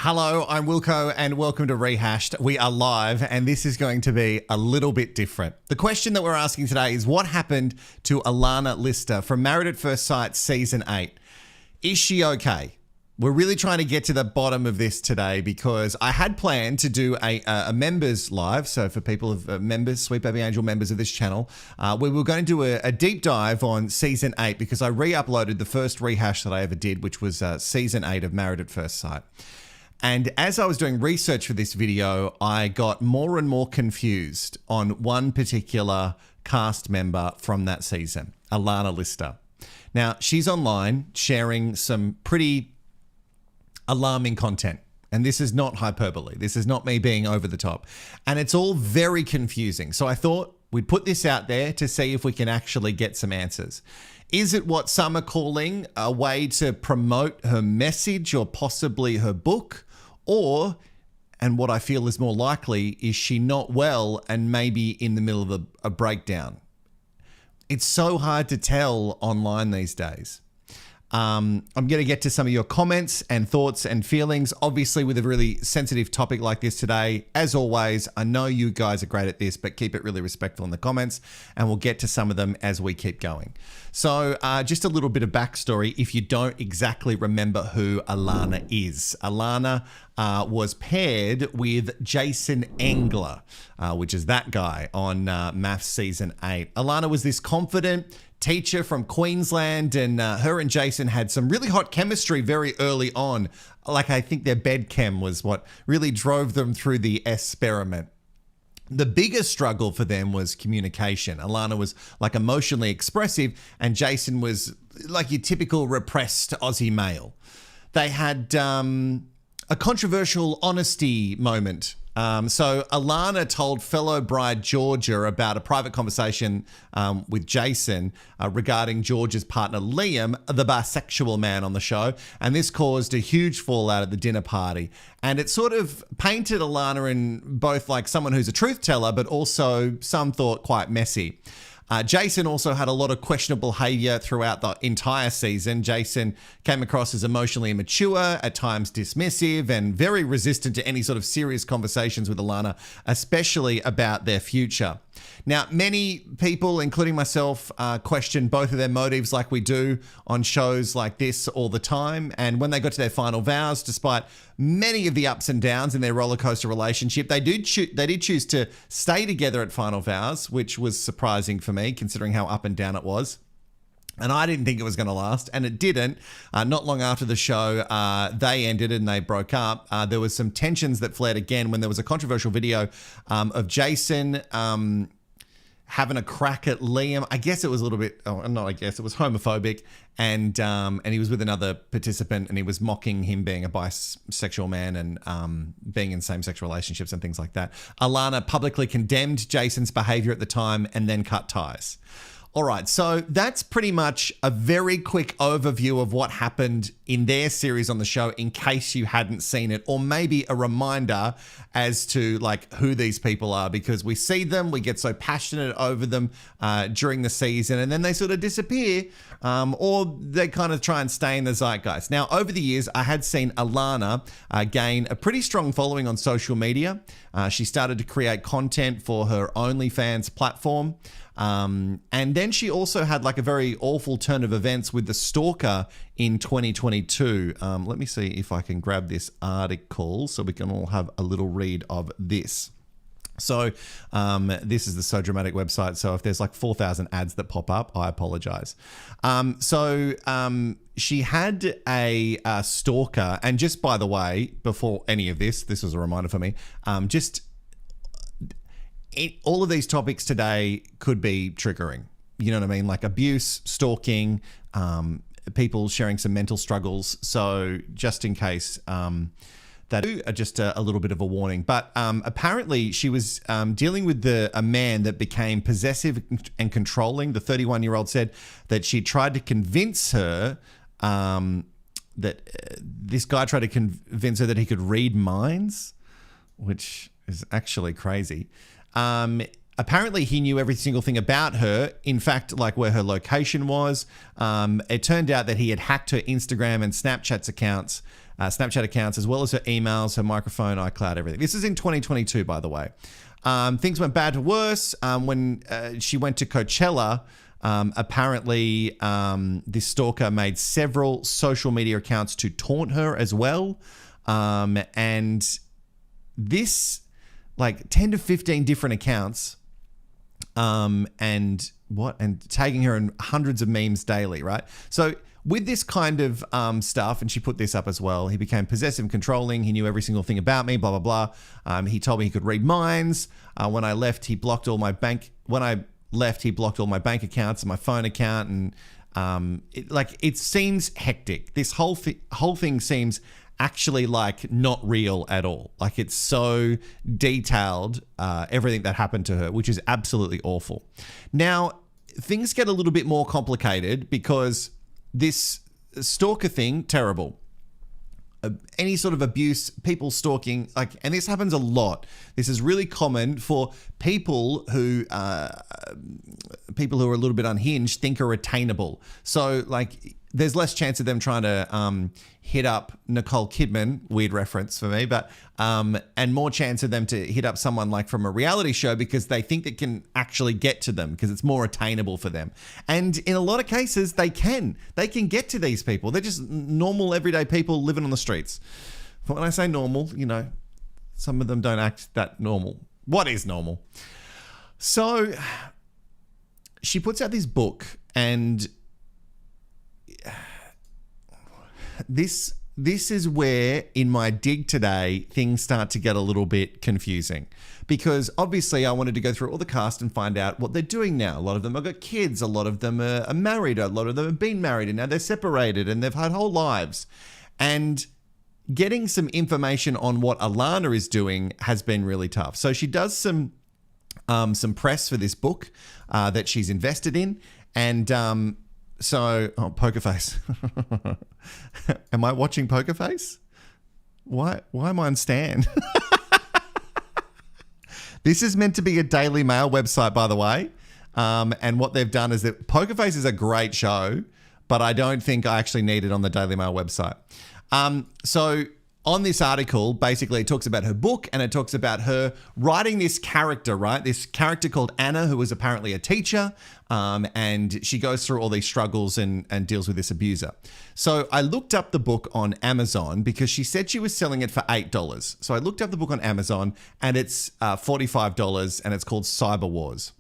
Hello, I'm Wilko and welcome to Rehashed. We are live and this is going to be a little bit different. The question that we're asking today is what happened to Alana Lister from Married at First Sight Season 8? Is she okay? We're really trying to get to the bottom of this today because I had planned to do a members live. So for people of members, Sweet Baby Angel members of this channel, we were going to do a deep dive on Season 8 because I re-uploaded the first rehash that I ever did, which was Season 8 of Married at First Sight. And as I was doing research for this video, I got more and more confused on one particular cast member from that season, Alana Lister. Now, she's online sharing some pretty alarming content. And this is not hyperbole. This is not me being over the top. And it's all very confusing. So I thought we'd put this out there to see if we can actually get some answers. Is it what some are calling a way to promote her message or possibly her book? Or, and what I feel is more likely, is she not well and maybe in the middle of a breakdown? It's so hard to tell online these days. I'm going to get to some of your comments and thoughts and feelings, obviously with a really sensitive topic like this today. As always, I know you guys are great at this, but keep it really respectful in the comments and we'll get to some of them as we keep going. So just a little bit of backstory if you don't exactly remember who Alana is. Alana was paired with Jason Engler, which is that guy on MAFS Season 8. Alana was this confident teacher from Queensland, and her and Jason had some really hot chemistry very early on. Like, I think their bed chem was what really drove them through the experiment. The biggest struggle for them was communication. Alana was like emotionally expressive and Jason was like your typical repressed Aussie male. They had a controversial honesty moment. So Alana told fellow bride Georgia about a private conversation with Jason regarding Georgia's partner Liam, the bisexual man on the show, and this caused a huge fallout at the dinner party. And it sort of painted Alana in both like someone who's a truth teller, but also some thought quite messy. Jason also had a lot of questionable behavior throughout the entire season. Jason came across as emotionally immature, at times dismissive, and very resistant to any sort of serious conversations with Alana, especially about their future. Now, many people, including myself, question both of their motives like we do on shows like this all the time. And when they got to their final vows, despite many of the ups and downs in their roller coaster relationship, they did choose to stay together at final vows, which was surprising for me considering how up and down it was. And I didn't think it was going to last, and it didn't. Not long after the show, they ended and they broke up. There was some tensions that flared again when there was a controversial video of Jason having a crack at Liam. I guess it was a little bit, it was homophobic, and he was with another participant and he was mocking him being a bisexual man and being in same-sex relationships and things like that. Alana publicly condemned Jason's behavior at the time and then cut ties. All right, so that's pretty much a very quick overview of what happened in their series on the show in case you hadn't seen it, or maybe a reminder as to like who these people are, because we see them, we get so passionate over them during the season, and then they sort of disappear, or they kind of try and stay in the zeitgeist. Now, over the years, I had seen Alana gain a pretty strong following on social media. She started to create content for her OnlyFans platform. And then she also had like a very awful turn of events with the stalker in 2022. Let me see if I can grab this article so we can all have a little read of this. So this is the So Dramatic website. So if there's like 4,000 ads that pop up, I apologize. She had a stalker. And just by the way, before any of this was a reminder for me, all of these topics today could be triggering. You know what I mean? Like abuse, stalking, people sharing some mental struggles. So just in case that just a little bit of a warning. But apparently she was dealing with a man that became possessive and controlling. The 31-year-old said that she tried to convince her that this guy tried to convince her that he could read minds, which is actually crazy. Apparently, he knew every single thing about her. In fact, like where her location was. It turned out that he had hacked her Instagram and Snapchat accounts, as well as her emails, her microphone, iCloud, everything. This is in 2022, by the way. Things went bad to worse when she went to Coachella. Apparently, this stalker made several social media accounts to taunt her as well. And this, like 10 to 15 different accounts, and tagging her in hundreds of memes daily, right? So with this kind of stuff, and she put this up as well, he became possessive and controlling. He knew every single thing about me, blah, blah, blah. He told me he could read minds. When I left, he blocked all my bank. When I left, he blocked all my bank accounts and my phone account. And it seems hectic. This whole thing seems actually like not real at all. Like it's so detailed, everything that happened to her, which is absolutely awful. Now, things get a little bit more complicated because this stalker thing, terrible. Any sort of abuse, people stalking, and this happens a lot. This is really common for people who are a little bit unhinged, think are attainable. So there's less chance of them trying to hit up Nicole Kidman, weird reference for me, but and more chance of them to hit up someone like from a reality show because they think they can actually get to them because it's more attainable for them. And in a lot of cases, they can get to these people. They're just normal, everyday people living on the streets. But when I say normal, some of them don't act that normal. What is normal? So she puts out this book, and this is where, in my dig today, things start to get a little bit confusing, because obviously I wanted to go through all the cast and find out what they're doing now. A lot of them have got kids, a lot of them are married, a lot of them have been married, and now they're separated and they've had whole lives. And getting some information on what Alana is doing has been really tough. So she does some press for this book that she's invested in, and Poker Face. Am I watching Poker Face? Why am I on Stan? This is meant to be a Daily Mail website, by the way. And what they've done is that Poker Face is a great show, but I don't think I actually need it on the Daily Mail website. So on this article, basically it talks about her book, and it talks about her writing this character, right? This character called Anna, who was apparently a teacher, and she goes through all these struggles and deals with this abuser. So I looked up the book on Amazon because she said she was selling it for $8. So I looked up the book on Amazon, and it's $45, and it's called Cyber Wars.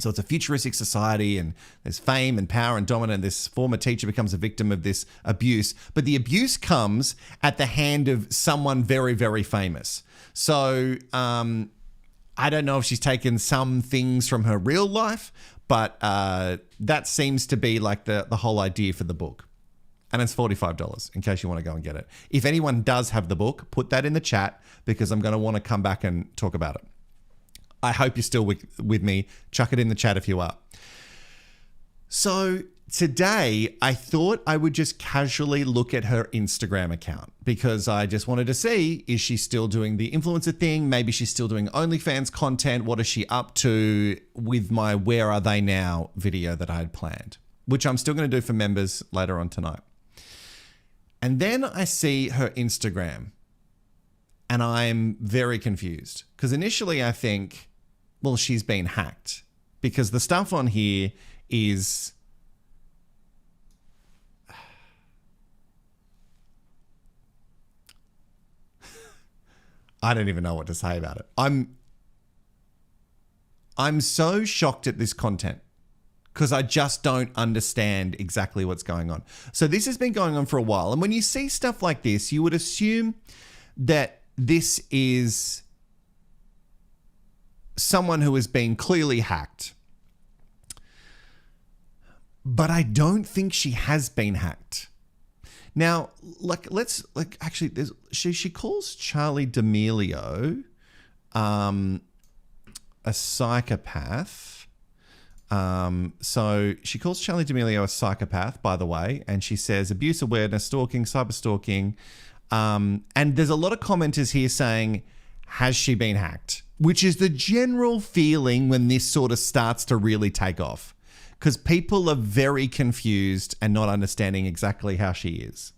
So it's a futuristic society, and there's fame and power and dominance. This former teacher becomes a victim of this abuse, but the abuse comes at the hand of someone very, very famous. So I don't know if she's taken some things from her real life, but that seems to be like the whole idea for the book. And it's $45 in case you want to go and get it. If anyone does have the book, put that in the chat because I'm going to want to come back and talk about it. I hope you're still with me. Chuck it in the chat if you are. So today, I thought I would just casually look at her Instagram account because I just wanted to see, is she still doing the influencer thing? Maybe she's still doing OnlyFans content. What is she up to with my Where Are They Now video that I had planned, which I'm still going to do for members later on tonight. And then I see her Instagram, and I'm very confused because initially I think, well, she's been hacked because the stuff on here is I don't even know what to say about it. I'm so shocked at this content because I just don't understand exactly what's going on. So this has been going on for a while, and when you see stuff like this, you would assume that this is someone who has been clearly hacked. But I don't think she has been hacked. Now, she calls Charlie D'Amelio a psychopath. So she calls Charlie D'Amelio a psychopath, by the way, and she says abuse awareness, stalking, cyber stalking. And there's a lot of commenters here saying, has she been hacked? which is the general feeling when this sort of starts to really take off, because people are very confused and not understanding exactly how she is.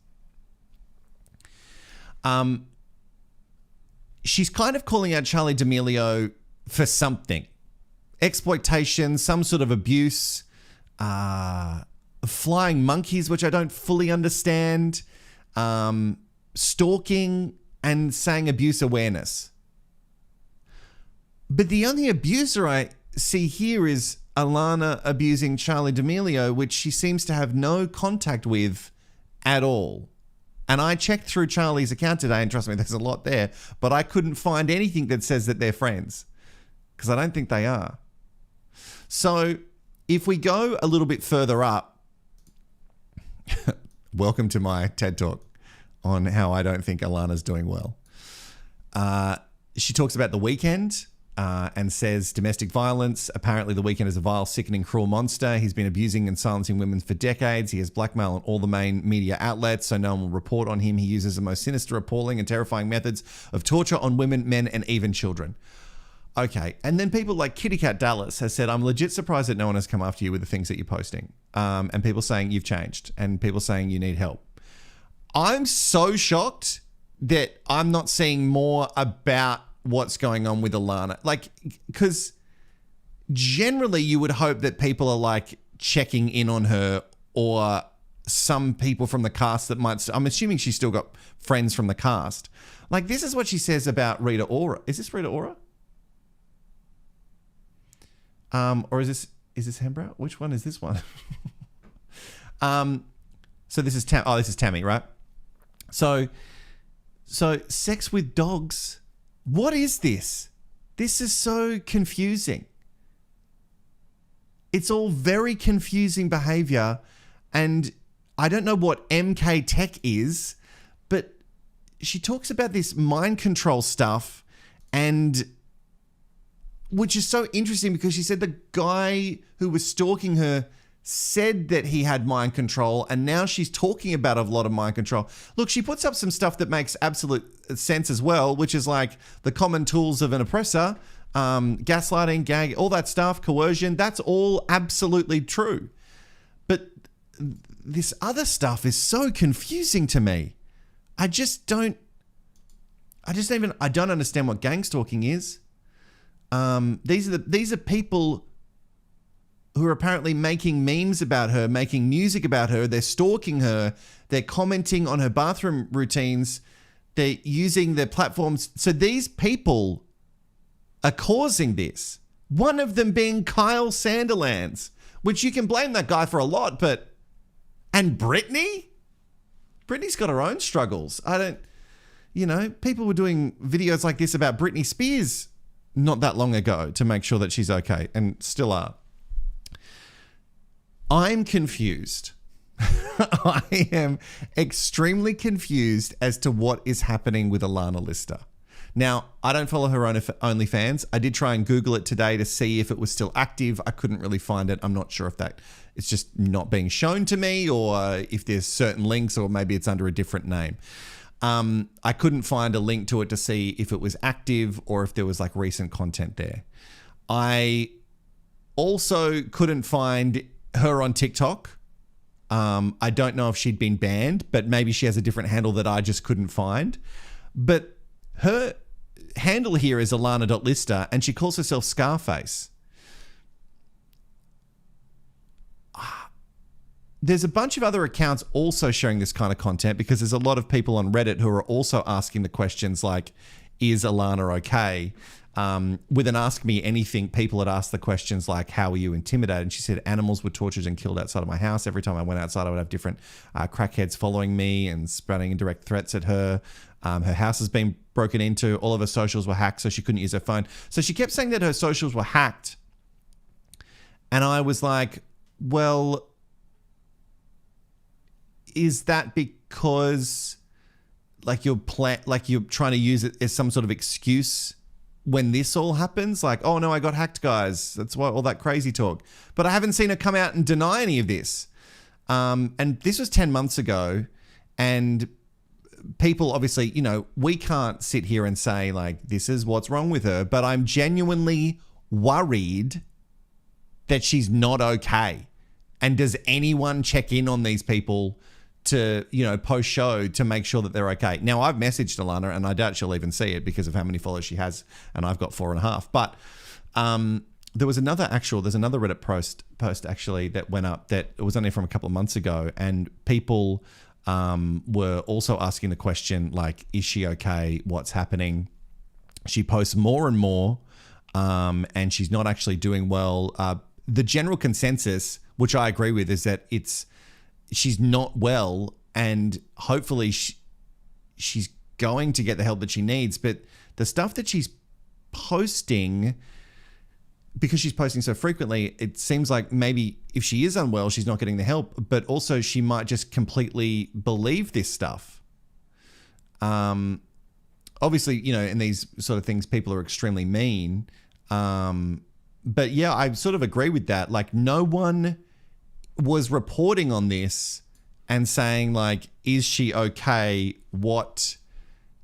She's kind of calling out Charli D'Amelio for something. Exploitation, some sort of abuse, flying monkeys, which I don't fully understand, stalking, and saying abuse awareness. But the only abuser I see here is Alana abusing Charli D'Amelio, which she seems to have no contact with at all. And I checked through Charli's account today, and trust me, there's a lot there, but I couldn't find anything that says that they're friends, because I don't think they are. So if we go a little bit further up, welcome to my TED Talk on how I don't think Alana's doing well. She talks about The Weeknd and says domestic violence. Apparently The Weeknd is a vile, sickening, cruel monster. He's been abusing and silencing women for decades. He has blackmail on all the main media outlets, so no one will report on him. He uses the most sinister, appalling, and terrifying methods of torture on women, men, and even children. Okay, and then people like Kitty Cat Dallas has said, I'm legit surprised that no one has come after you with the things that you're posting. And people saying you've changed, and people saying you need help. I'm so shocked that I'm not seeing more about what's going on with Alana. Like, because generally you would hope that people are like checking in on her, or some people from the cast that might, I'm assuming she's still got friends from the cast. Like, this is what she says about Rita Ora. Is this Rita Ora? Or is this Hembrow? Which one is this one? So this is this is Tammy, right? So sex with dogs. What is this? This is so confusing. It's all very confusing behavior, and I don't know what MK Tech is, but she talks about this mind control stuff, and which is so interesting because she said the guy who was stalking her said that he had mind control, and now she's talking about a lot of mind control. Look, she puts up some stuff that makes absolute sense as well, which is like the common tools of an oppressor, gaslighting, gag, all that stuff, coercion. That's all absolutely true. But this other stuff is so confusing to me. I don't understand what gang stalking is. These are people who are apparently making memes about her, making music about her. They're stalking her. They're commenting on her bathroom routines. They're using their platforms. So these people are causing this. One of them being Kyle Sandilands, which you can blame that guy for a lot, but... And Britney? Britney's got her own struggles. People were doing videos like this about Britney Spears not that long ago to make sure that she's okay, and still are. I'm confused. I am extremely confused as to what is happening with Alana Lister. Now, I don't follow her own OnlyFans. I did try and Google it today to see if it was still active. I couldn't really find it. I'm not sure if it's just not being shown to me, or if there's certain links, or maybe it's under a different name. I couldn't find a link to it to see if it was active or if there was like recent content there. I also couldn't find her on TikTok. I don't know if she'd been banned, but maybe she has a different handle that I just couldn't find. But her handle here is alana.lister, and she calls herself Scarface. There's a bunch of other accounts also sharing this kind of content, because there's a lot of people on Reddit who are also asking the questions like, is Alana okay? With an Ask Me Anything, people had asked the questions like, how were you intimidated? And she said, animals were tortured and killed outside of my house. Every time I went outside, I would have different crackheads following me and spouting indirect threats at her. Her house has been broken into. All of her socials were hacked, so she couldn't use her phone. So she kept saying that her socials were hacked. And I was like, well, is that because you're trying to use it as some sort of excuse when this all happens? Like, oh no, I got hacked, guys. That's why all that crazy talk. But I haven't seen her come out and deny any of this. And this was 10 months ago. And people obviously, you know, we can't sit here and say like, this is what's wrong with her, but I'm genuinely worried that she's not okay. And does anyone check in on these people to, you know, post show to make sure that they're okay? Now, I've messaged Alana and I doubt she'll even see it because of how many followers she has, and I've got 4.5. But there's another Reddit post actually that went up that it was only from a couple of months ago, and people were also asking the question like, is she okay? What's happening? She posts more and more, and she's not actually doing well. The general consensus, which I agree with, is that she's not well, and hopefully she's going to get the help that she needs. But the stuff that she's posting, because she's posting so frequently, it seems like maybe if she is unwell, she's not getting the help, but also she might just completely believe this stuff. Obviously, you know, in these sort of things, people are extremely mean. But yeah, I sort of agree with that. Like, no one was reporting on this and saying like, is she okay? What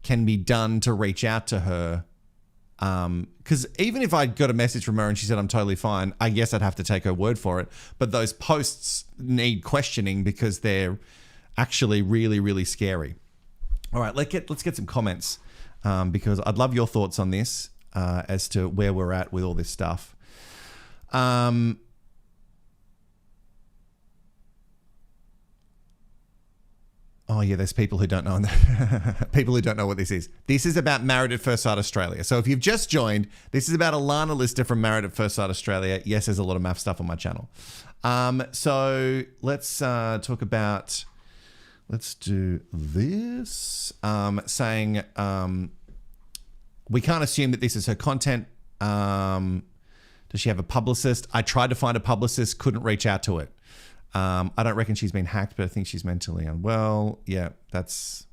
can be done to reach out to her? Because even if I got a message from her and she said I'm totally fine, I guess I'd have to take her word for it. But those posts need questioning because they're actually really, really scary. All right, let's get some comments, because I'd love your thoughts on this, as to where we're at with all this stuff. Oh yeah, there's people who don't know. People who don't know what this is. This is about Married at First Sight Australia. So if you've just joined, this is about Alana Lister from Married at First Sight Australia. Yes, there's a lot of MAFS stuff on my channel. So let's talk about. Let's do this. Saying we can't assume that this is her content. Does she have a publicist? I tried to find a publicist, couldn't reach out to it. I don't reckon she's been hacked, but I think she's mentally unwell. Yeah, that's...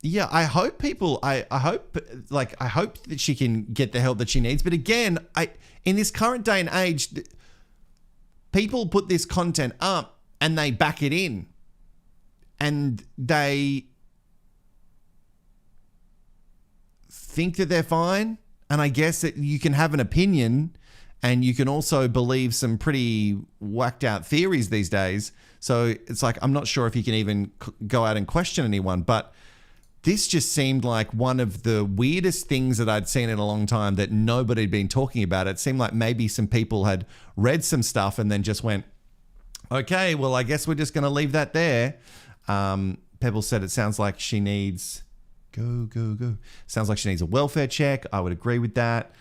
yeah, I hope people... I hope that she can get the help that she needs. But again, in this current day and age, people put this content up and they back it in. And they think that they're fine. And I guess that you can have an opinion, and you can also believe some pretty whacked out theories these days. So it's like, I'm not sure if you can even go out and question anyone, but this just seemed like one of the weirdest things that I'd seen in a long time that nobody had been talking about. It seemed like maybe some people had read some stuff and then just went, okay, well, I guess we're just going to leave that there. Pebble said it sounds like she needs... Go. Sounds like she needs a welfare check. I would agree with that.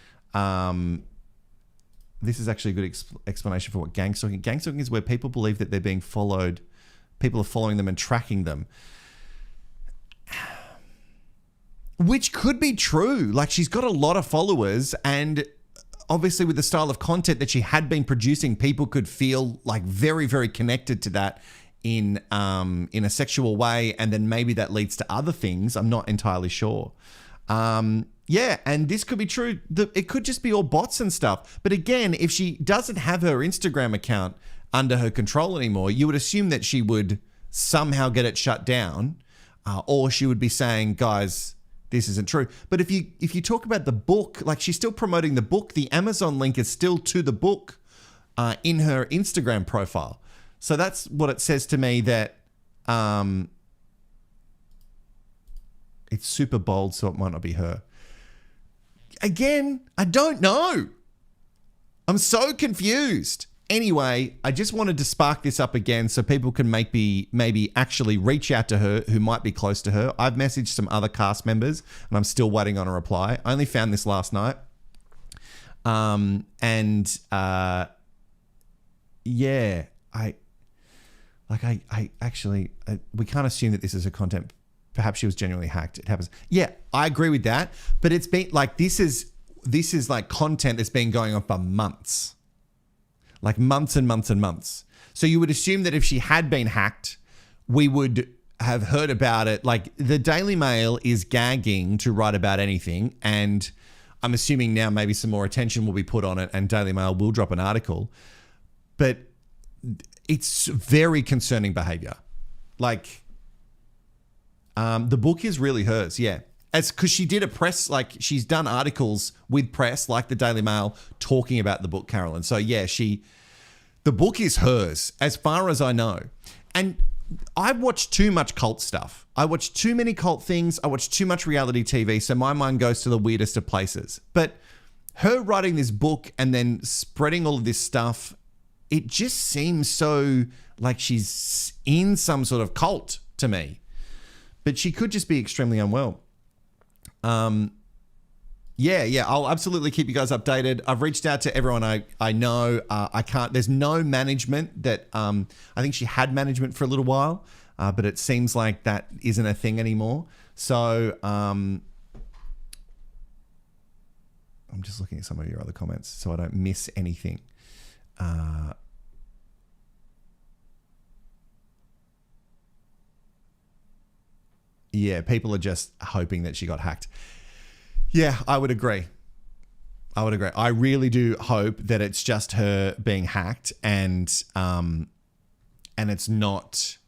This is actually a good explanation for what gang stalking. Gang stalking is where people believe that they're being followed. People are following them and tracking them. Which could be true. Like, she's got a lot of followers, and obviously with the style of content that she had been producing, people could feel like very, very connected to that in a sexual way, and then maybe that leads to other things. I'm not entirely sure. Yeah, and this could be true. It could just be all bots and stuff. But again, if she doesn't have her Instagram account under her control anymore, you would assume that she would somehow get it shut down, or she would be saying, guys, this isn't true. But if you talk about the book, like, she's still promoting the book. The Amazon link is still to the book in her Instagram profile. So that's what it says to me, that it's super bold, so it might not be her. Again, I don't know. I'm so confused. Anyway, I just wanted to spark this up again so people can maybe actually reach out to her who might be close to her. I've messaged some other cast members and I'm still waiting on a reply. I only found this last night. Yeah, we can't assume that this is her content. Perhaps she was genuinely hacked. It happens. Yeah, I agree with that. But it's been like, this is like content that's been going on for months. Like months and months and months. So you would assume that if she had been hacked, we would have heard about it. Like, the Daily Mail is gagging to write about anything. And I'm assuming now maybe some more attention will be put on it and Daily Mail will drop an article. But it's very concerning behavior. Like, The book is really hers, yeah. It's because she did a press, like she's done articles with press, like the Daily Mail, talking about the book, Carolyn. So yeah, the book is hers, as far as I know. And I watch too much cult stuff. I watch too many cult things. I watch too much reality TV, so my mind goes to the weirdest of places. But her writing this book and then spreading all of this stuff, it just seems so like she's in some sort of cult to me. But she could just be extremely unwell. Yeah, I'll absolutely keep you guys updated. I've reached out to everyone I know. I can't, there's no management that, I think she had management for a little while, but it seems like that isn't a thing anymore. So, I'm just looking at some of your other comments so I don't miss anything. Yeah, people are just hoping that she got hacked. Yeah, I would agree. I really do hope that it's just her being hacked and it's not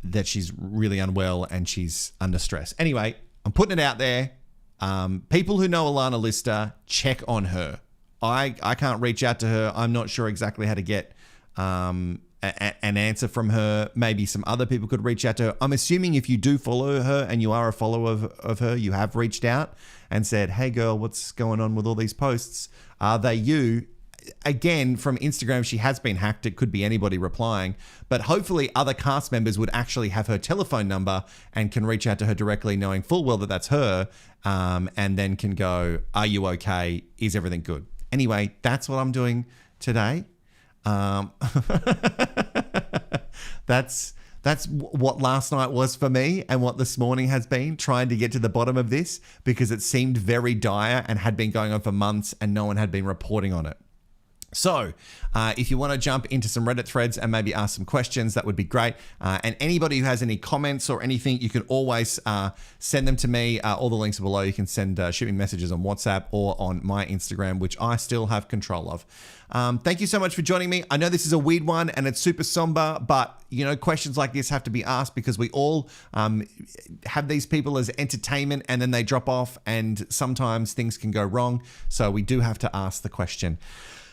that she's really unwell and she's under stress. Anyway, I'm putting it out there. People who know Alana Lister, check on her. I can't reach out to her. I'm not sure exactly how to get an answer from her. Maybe some other people could reach out to her. I'm assuming if you do follow her and you are a follower of her, you have reached out and said, hey girl, what's going on with all these posts? Are they you? Again, from Instagram, she has been hacked. It could be anybody replying, but hopefully other cast members would actually have her telephone number and can reach out to her directly, knowing full well that that's her, and then can go, are you okay? Is everything good? Anyway, that's what I'm doing today. That's what last night was for me and what this morning has been, trying to get to the bottom of this because it seemed very dire and had been going on for months and no one had been reporting on it. So if you want to jump into some Reddit threads and maybe ask some questions, that would be great. And anybody who has any comments or anything, you can always send them to me. All the links are below. You can send shoot me messages on WhatsApp or on my Instagram, which I still have control of. Thank you so much for joining me. I know this is a weird one and it's super somber, but you know, questions like this have to be asked because we all have these people as entertainment and then they drop off and sometimes things can go wrong. So we do have to ask the question.